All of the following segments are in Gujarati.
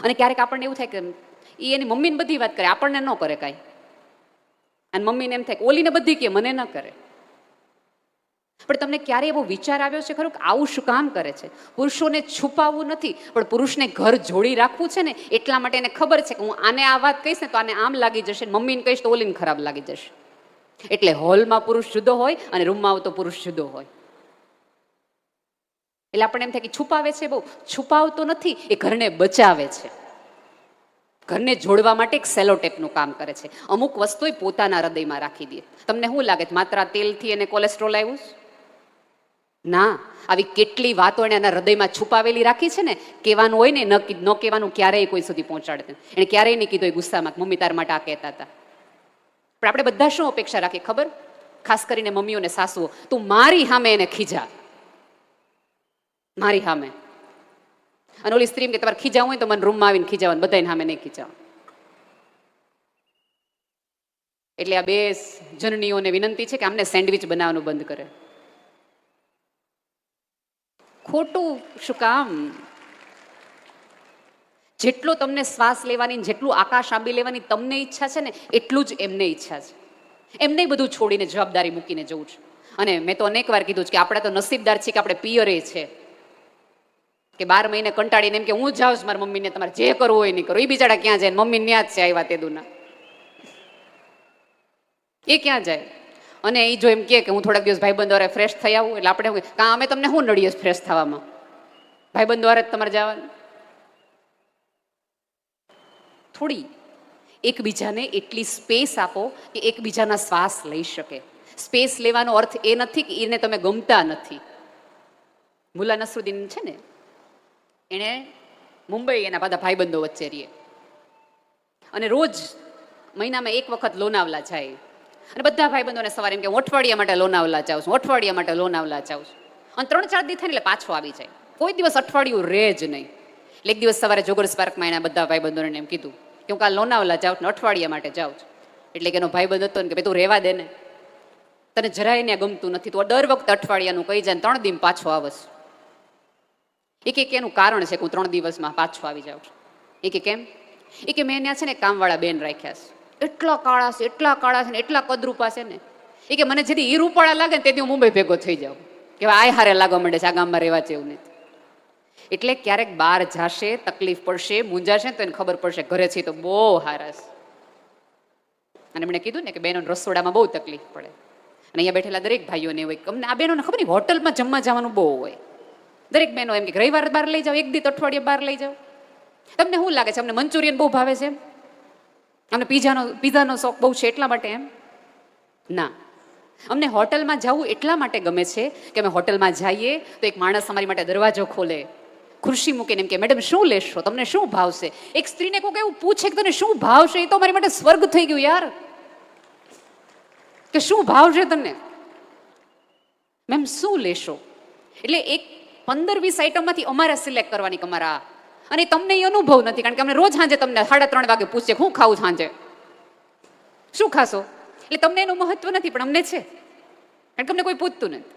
અને ક્યારેક આપણને એવું થાય કે એ એની મમ્મીને બધી વાત કરે, આપણને ન કરે કાંઈ. અને મમ્મીને એમ થાય કે ઓલીને બધી કે મને ન કરે. પણ તમને ક્યારે એવો વિચાર આવ્યો છે ખરું કે આવું શું કામ કરે છે? પુરુષોને છુપાવવું નથી, પણ પુરુષને ઘર જોડી રાખવું છે ને, એટલા માટે એને ખબર છે કે હું આને આ વાત કહીશ ને તો આને આમ લાગી જશે, મમ્મીને કહીશ તો ઓલીને ખરાબ લાગી જશે. એટલે હોલમાં પુરુષ જુદો હોય અને રૂમમાં આવતો પુરુષ જુદો હોય. એટલે આપણે એમ થાય કે છુપાવે છે, બહુ છુપાવતો નથી, એ ઘરને બચાવે છે. ઘરને જોડવા માટે એક સેલોટેપનું કામ કરે છે. અમુક વસ્તુ પોતાના હૃદયમાં રાખી દે. તમને શું લાગે છે માત્ર તેલથી એને કોલેસ્ટ્રોલ આવ્યું? ના, આવી કેટલી વાતો એને એના હૃદયમાં છુપાવેલી રાખી છે ને, કહેવાનું હોય ને ન કહેવાનું ક્યારેય કોઈ સુધી પહોંચાડે. એને ક્યારેય નહીં કીધું એ ગુસ્સામાં મમ્મી તાર માટે આ કહેતા હતા. પણ આપણે બધા શું અપેક્ષા રાખીએ ખબર? ખાસ કરીને મમ્મીઓને સાસુઓ, તું મારી સામે એને ખીજા, મારી સામે. અને ઓલી સ્ત્રી કે તમારે ખીજાવું હોય તો મને રૂમમાં આવીને ખીજાવાનું, બધાને સામે નહીં ખીજાવ. એટલે આ બે જનનીઓને વિનંતી છે કે આમને સેન્ડવિચ બનાવવાનું બંધ કરે. ખોટું શું કામ? જેટલો તમને શ્વાસ લેવાની, જેટલું આકાશ આંબી લેવાની તમને ઈચ્છા છે ને, એટલું જ એમને ઈચ્છા છે. એમને બધું છોડીને જવાબદારી મૂકીને જવું છે. અને મેં તો અનેક વાર કીધું છે કે આપણે તો નસીબદાર છીએ કે આપણે પિયરે છે, કે 12 મહિને કંટાળીને એમ કે હું જાઉં છું મારા મમ્મીને, તમારે જે કરવું હોય નહીં કરો. એ બિચારા ક્યાં જાય? મમ્મી ન્યા જ છે આવ્યા તેદુના, એ ક્યાં જાય? અને એ જો એમ કે હું થોડાક દિવસ ભાઈબંધ દ્વારા ફ્રેશ થઈ આવું, એટલે આપણે કાં અમે તમને શું નડીએ ફ્રેશ થવામાં? ભાઈબંધ દ્વારા જ તમારે જવાનું. થોડી એકબીજાને એટલી સ્પેસ આપો કે એકબીજાના શ્વાસ લઈ શકે. સ્પેસ લેવાનો અર્થ એ નથી કે એને તમે ગમતા નથી. મુલા નસરુદ્દીન છે ને, એણે મુંબઈ એના બધા ભાઈબંધો વચ્ચે રહીએ અને રોજ મહિનામાં એક વખત લોનાવલા જાય. અને બધા ભાઈબંધોને સવારે એમ કે હું અઠવાડિયા માટે લોનાવલા જાઉં છું, અઠવાડિયા માટે લોનાવલા જાઉં છું. અને 3-4 દિવસ થાય એટલે પાછો આવી જાય. કોઈ દિવસ અઠવાડિયું રહે જ નહીં. એટલે એક દિવસ સવારે જોગર્સ પાર્કમાં એના બધા ભાઈબંધોને એમ કીધું કે હું કાલ લોનાવલા જાઉં છું, અઠવાડિયા માટે જાઉં છું. એટલે કે એનો ભાઈબંધ હતો ને કે ભાઈ તું રહેવા દે ને, તને જરાય ને ગમતું નથી, તું દર વખતે અઠવાડિયાનું કહી જાય 3 દિવસ પાછો આવશ. એક એનું કારણ છે કે હું 3 દિવસમાં પાછો આવી જાઉં છું. એ કે કેમ? એ કે મેં ત્યાં છે ને કામવાળા બેન રાખ્યા છે, એટલા કાળા છે, એટલા કાળા છે ને એટલા કદરૂપા છે ને. એ કે મને જેથી ઈ રૂપાળા લાગે ને તેથી હું મુંબઈ ભેગો થઈ જાઉં, કે આ હારે લાગવા માંડે છે, આ ગામમાં રહેવા જેવું નથી. એટલે ક્યારેક બહાર જાશે, તકલીફ પડશે, મૂંઝાશે તો એને ખબર પડશે ઘરે છે તો બહુ હારા છે. અને એમણે કીધું ને કે બહેનો રસોડામાં બહુ તકલીફ પડે. અને અહીંયા બેઠેલા દરેક ભાઈઓને હોય, અમને આ બહેનોને ખબર નહીં હોટલમાં જમવા જવાનું બહુ હોય. દરેક બહેનો એમ કે રવિવાર બહાર લઈ જાઓ, એક દિવસ અઠવાડિયે બહાર લઈ જાઓ. તમને શું લાગે છે અમને મંચુરિયન બહુ ભાવે છે, અમને પીઝાનો શોખ બહુ છે એટલા માટે એમ? ના, અમને હોટલમાં જવું એટલા માટે ગમે છે કે અમે હોટલમાં જઈએ તો એક માણસ અમારી માટે દરવાજો ખોલે, ખુરશી મૂકીને એમ કે મેડમ શું લેશો, તમને શું ભાવશે? એક સ્ત્રીને કોઈક એવું પૂછે કે તને શું ભાવશે, એ તો અમારી માટે સ્વર્ગ થઈ ગયું યાર. કે શું ભાવશે તને, મેમ શું લેશો? એટલે એક 15-20 આઈટમમાંથી અમારે સિલેક્ટ કરવાની અમારા. અને તમને એ અનુભવ નથી, કારણ કે અમને રોજ સાંજે તમને 3:30 વાગે પૂછે શું ખાવું સાંજે, શું ખાશો? એટલે તમને એનું મહત્વ નથી, પણ અમને છે, કારણ કે અમને કોઈ પૂછતું નથી.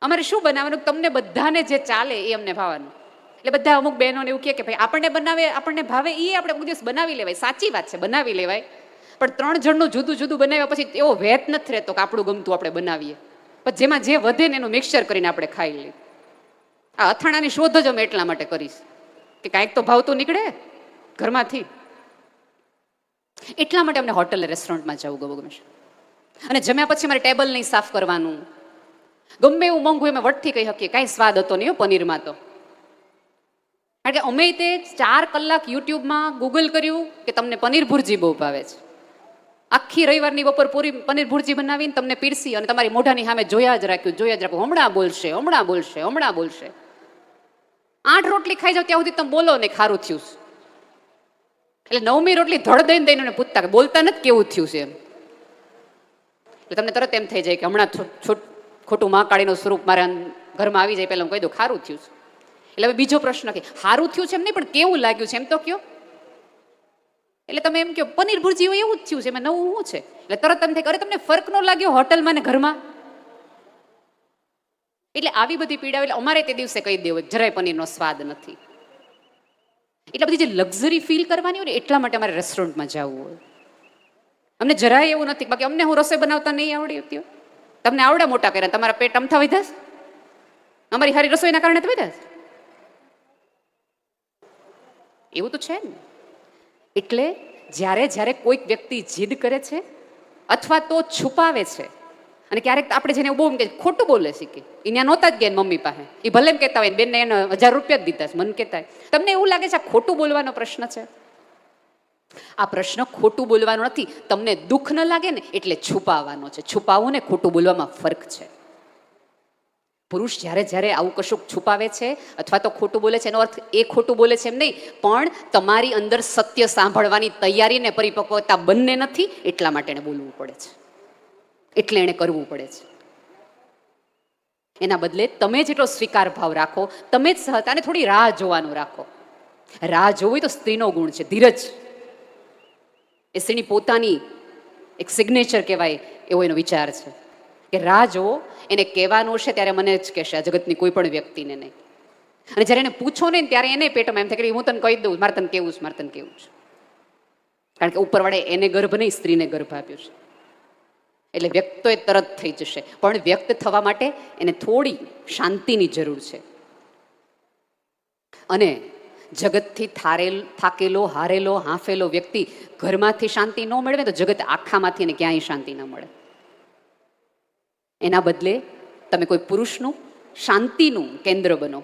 અમારે શું બનાવવાનું, તમને બધાને જે ચાલે એ અમને ભાવવાનું. એટલે બધા અમુક બહેનોને એવું કે ભાઈ આપણને બનાવે, આપણને ભાવે એ આપણે કોઈ દિવસ બનાવી લેવાય. સાચી વાત છે, બનાવી લેવાય, પણ 3 જણનું જુદું જુદું બનાવ્યા પછી એવો વેત નથી રહેતો કે આપણું ગમતું આપણે બનાવીએ. પણ જેમાં જે વધે ને એનું મિક્સચર કરીને આપણે ખાઈ લઈએ. આ અથાણાની શોધ જ અમે એટલા માટે કરીશ કે કાંઈક તો ભાવતું નીકળે ઘરમાંથી. એટલા માટે અમને હોટલ રેસ્ટોરન્ટમાં જવું ગમે છે. અને જમ્યા પછી અમારે ટેબલ નહીં સાફ કરવાનું. ગમે એવું મોંઘું અમે વટથી કહી શકીએ, કાંઈ સ્વાદ હતો નહીં પનીરમાં તો. કારણ કે અમે તે 4 કલાક યુટ્યુબમાં ગૂગલ કર્યું કે તમને પનીર ભુરજી બહુ ભાવે છે. આખી રવિવારની બપોર પૂરી પનીર ભુરજી બનાવીને તમને પીરસી અને તમારી મોઢાની સામે જોયા જ રાખ્યું. હમણાં બોલશે, હમણાં બોલશે, હમણાં બોલશે. 8 રોટલી ખાઈ જાવ ત્યાં સુધી તમે બોલો ને ખારું થયું. એટલે 9મી રોટલી ધડ દઈને પૂછતા કે બોલતા નથી કેવું થયું છે એમ. એટલે તમને તરત એમ થઈ જાય કે હમણાં ખોટું મહાકાળીનું સ્વરૂપ મારા ઘરમાં આવી જાય, પહેલા હું કહી દઉં ખારું થયું છે. એટલે હવે બીજો પ્રશ્ન કે સારું થયું છે એમ નહીં, પણ કેવું લાગ્યું છે એમ તો કયો. એટલે તમે એમ કહો પનીર ભુરજી હોય એવું જ થયું છે, એમાં નવું શું છે? એટલે તરત એમ થાય કે અરે તમને ફરક ન લાગ્યો હોટલમાં ને ઘરમાં? એટલે આવી બધી પીડા. એટલે અમારે તે દિવસે કહી દેવું જરાય પનીરનો સ્વાદ નથી. એટલે બધી જે લક્ઝરી ફીલ કરવાની હોય ને એટલા માટે અમારે રેસ્ટોરન્ટમાં જવું હોય. અમને જરાય એવું નથી, બાકી અમને હું રસોઈ બનાવતા નહીં આવડી હતી. તમને આવડે મોટા કર્યા, તમારા પેટ અમથા વધ્યા છે, અમારી સારી રસોઈના કારણે તો વધ્યા છે. એવું તો છે ને. એટલે જ્યારે જ્યારે કોઈક વ્યક્તિ જીદ કરે છે અથવા તો છુપાવે છે, અને ક્યારેક આપણે જેને બહુ કે ખોટું બોલે છે કે અહીંયા નહોતા જ ગયા મમ્મી પાસે, એ ભલે એમ કહેતા હોય બેનને એને 1000 રૂપિયા જ દીધા છે, મને કહેતા હોય, તમને એવું લાગે છે આ ખોટું બોલવાનો પ્રશ્ન છે? આ પ્રશ્ન ખોટું બોલવાનો નથી. તમને દુઃખ ન લાગે ને એટલે છુપાવવાનો છે. છુપાવવું ને ખોટું બોલવામાં ફરક છે. પુરુષ જ્યારે જ્યારે આવું કશુંક છુપાવે છે અથવા તો ખોટું બોલે છે, એનો અર્થ એ ખોટું બોલે છે એમ નહીં, પણ તમારી અંદર સત્ય સાંભળવાની તૈયારી ને પરિપક્વતા બંને નથી, એટલા માટે એને બોલવું પડે છે, એટલે એને કરવું પડે છે. એના બદલે તમે જેટલો સ્વીકાર ભાવ રાખો, તમે જ સહતા, અને થોડી રાહ જોવાનું રાખો. રાહ જોવી તો સ્ત્રીનો ગુણ છે, ધીરજ. એ સ્ત્રીની પોતાની એક સિગ્નેચર કહેવાય એવો એનો વિચાર છે કે રાહ જોવો. એને કહેવાનું છે ત્યારે મને જ કહેશે, આ જગતની કોઈ પણ વ્યક્તિને નહીં. અને જ્યારે એને પૂછો ને ત્યારે એને પેટમાં એમ થાય કે હું તને કહી દઉં, મારે તને કેવું છે, મારે તને કેવું છે. કારણ કે ઉપરવાળે એને ગર્ભ નહીં, સ્ત્રીને ગર્ભ આપ્યો છે. એટલે વ્યક્ત તો એ તરત થઈ જશે, પણ વ્યક્ત થવા માટે એને થોડી શાંતિની જરૂર છે. અને જગતથી થાકેલો, હારેલો, હાંફેલો વ્યક્તિ ઘરમાંથી શાંતિ ન મેળવે તો જગત આખામાંથી એને ક્યાંય શાંતિ ન મળે. એના બદલે તમે કોઈ પુરુષનું શાંતિનું કેન્દ્ર બનો.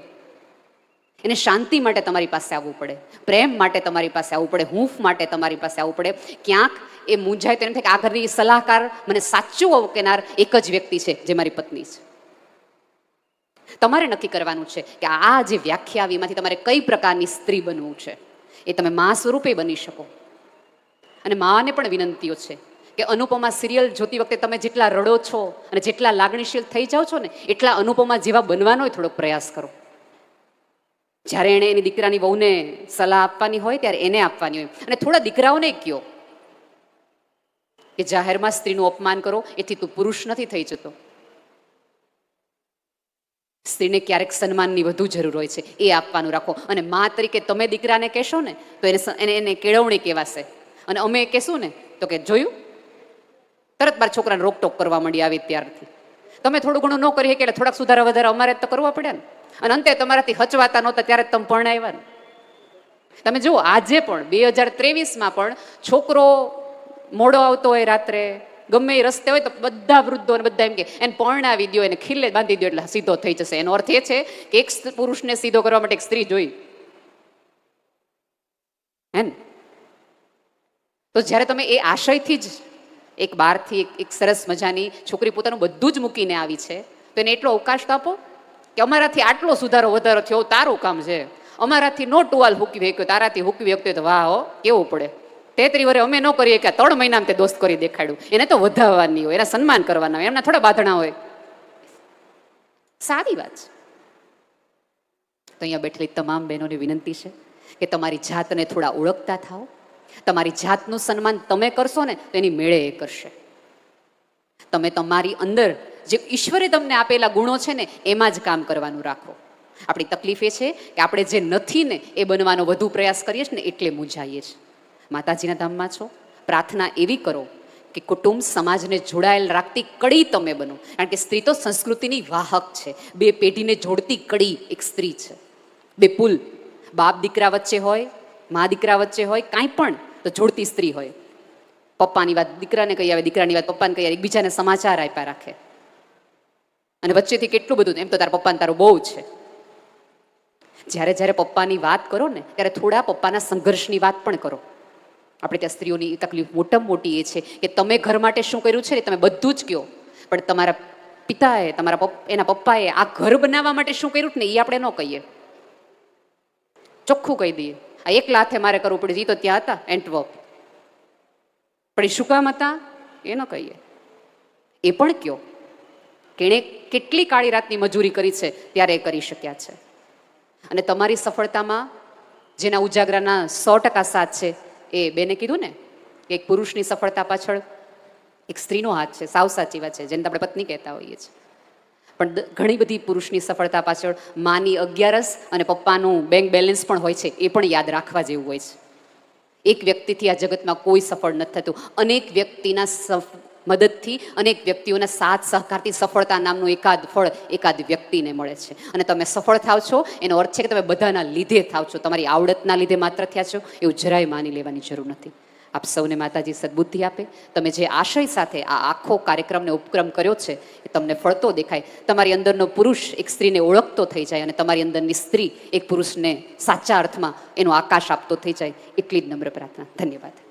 એને શાંતિ માટે તમારી પાસે આવવું પડે, પ્રેમ માટે તમારી પાસે આવવું પડે, હૂંફ માટે તમારી પાસે આવવું પડે. ક્યાંક એ મૂંઝાય તો એમ થાય કે આ ઘરની સલાહકાર, મને સાચું અવકેનાર એક જ વ્યક્તિ છે જે મારી પત્ની છે. તમારે નક્કી કરવાનું છે કે આ જે વ્યાખ્યા આવી એમાંથી તમારે કઈ પ્રકારની સ્ત્રી બનવું છે. એ તમે મા સ્વરૂપે બની શકો. અને માને પણ વિનંતીઓ છે કે અનુપમા સિરિયલ જોતી વખતે તમે જેટલા રડો છો અને જેટલા લાગણીશીલ થઈ જાઓ છો ને, એટલા અનુપમા જેવા બનવાનો થોડોક પ્રયાસ કરો. જ્યારે એણે એની દીકરાની વહુને સલાહ આપવાની હોય ત્યારે એને આપવાની હોય. અને થોડા દીકરાઓને કહો કે જાહેરમાં સ્ત્રીનું અપમાન કરો એથી તું પુરુષ નથી થઈ જતો. સ્ત્રીને ક્યારેક સન્માનની વધુ જરૂર હોય છે, એ આપવાનું રાખો. અને મા તરીકે તમે દીકરાને કહેશો ને તો એને કેળવણી કહેવાશે. અને અમે કહેશું ને તો કે જોયું, તરત બાર છોકરાને રોકટોક કરવા માંડી આવી ત્યારથી. તમે થોડું ઘણું ન કરી એટલે થોડાક સુધારા વધારા અમારે તો કરવા પડે ને. અને અંતે તમારાથી હચવાતા નહોતા ત્યારે તમે પરણાવ્યા ને. તમે જુઓ આજે પણ 2023માં પણ છોકરો મોડો આવતો હોય રાત્રે, ગમે એ રસ્તે હોય તો બધા વૃદ્ધો અને બધા એમ કે એને પરણાવી દો, એને ખીલે બાંધી દો એટલે સીધો થઈ જશે. એનો અર્થ એ છે કે એક પુરુષને સીધો કરવા માટે એક સ્ત્રી જોઈ. હે ને? તો જ્યારે તમે એ આશયથી જ એક બહારથી એક સરસ મજાની છોકરી પોતાનું બધું જ મૂકીને આવી છે, તો એને એટલો અવકાશ તો આપો કે અમારાથી આટલો સુધારો વધારો થયો, તારું કામ છે. અમારાથી નો ટુવાલ હૂકવી શક્યો, તારાથી હૂકવી શકતો તો વાહ હો, કેવું પડે. 33 વર્ષે અમે ન કરીએ કે 3 મહિનામાં તે દોસ્ત કરી દેખાડ્યું. એને તો વધારવાની હોય, એના સન્માન કરવાના હોય, એમના થોડા બાંધણા હોય. સારી વાત છે. તો અહીંયા બેઠેલી તમામ બહેનોને વિનંતી છે કે તમારી જાતને થોડા ઓળખતા થાઓ. તમારી જાતનું સન્માન તમે કરશો ને તો એની મેળે એ કરશે. તમે તમારી અંદર જે ઈશ્વરે તમને આપેલા ગુણો છે ને એમાં જ કામ કરવાનું રાખો. આપણી તકલીફ એ છે કે આપણે જે નથી ને એ બનવાનો વધુ પ્રયાસ કરીએ છીએ ને એટલે મૂંઝાઈએ છીએ. માતાજીના ધામમાં છો, પ્રાર્થના એવી કરો કે કુટુંબ સમાજને જોડાયેલ રાખતી કડી તમે બનો. કારણ કે સ્ત્રી તો સંસ્કૃતિની વાહક છે. 2 પેઢીને જોડતી કડી એક સ્ત્રી છે. 2 પુલ, બાપ દીકરા વચ્ચે હોય, મા દીકરા વચ્ચે હોય, કાંઈ પણ તો જોડતી સ્ત્રી હોય. પપ્પાની વાત દીકરાને કહી આવે, દીકરાની વાત પપ્પાને કહી આવે, એકબીજાને સમાચાર આપ્યા રાખે. અને વચ્ચેથી કેટલું બધું, એમ તો તારા પપ્પાને તારું બહુ છે. જ્યારે જ્યારે પપ્પાની વાત કરો ને ત્યારે થોડા પપ્પાના સંઘર્ષની વાત પણ કરો. આપણે ત્યાં સ્ત્રીઓની તકલીફ મોટામાં મોટી એ છે કે તમે ઘર માટે શું કર્યું છે ને તમે બધું જ કહો, પણ તમારા પિતાએ, એના પપ્પાએ આ ઘર બનાવવા માટે શું કર્યું ને એ આપણે ન કહીએ. ચોખ્ખું કહી દઈએ, આ એકલા હાથે મારે કરવું પડ્યું, એ તો ત્યાં હતા એન્ટવર્પ, પણ એ શું કામ હતા એ ન કહીએ. એ પણ કહો કે એણે કેટલી કાળી રાતની મજૂરી કરી છે ત્યારે એ કરી શક્યા છે. અને તમારી સફળતામાં જેના ઉજાગરાના 100% સાથ છે, એ બેને કીધું ને કે એક પુરુષની સફળતા પાછળ એક સ્ત્રીનો હાથ છે. સાવ સાચી વાત છે, જેને આપણે પત્ની કહેતા હોઈએ છીએ. પણ ઘણી બધી પુરુષની સફળતા પાછળ માની 11 અને પપ્પાનું બેંક બેલેન્સ પણ હોય છે, એ પણ યાદ રાખવા જેવું હોય છે. એક વ્યક્તિથી આ જગતમાં કોઈ સફળ નથી થતું. અનેક વ્યક્તિના મદદથી, અનેક વ્યક્તિઓના સાથ સહકારથી સફળતા નામનું એકાદ ફળ એકાદ વ્યક્તિને મળે છે. અને તમે સફળ થાવ છો એનો અર્થ છે કે તમે બધાના લીધે થાવ છો, તમારી આવડતના લીધે માત્ર થયા છો એવું જરાય માની લેવાની જરૂર નથી. આપ સૌને માતાજી સદબુદ્ધિ આપે. તમે જે આશય સાથે આ આખો કાર્યક્રમને ઉપક્રમ કર્યો છે એ તમને ફળતો દેખાય. તમારી અંદરનો પુરુષ એક સ્ત્રીને ઓળખતો થઈ જાય અને તમારી અંદરની સ્ત્રી એક પુરુષને સાચા અર્થમાં એનો આકાશ આપતો થઈ જાય, એટલી જ નમ્ર પ્રાર્થના. ધન્યવાદ.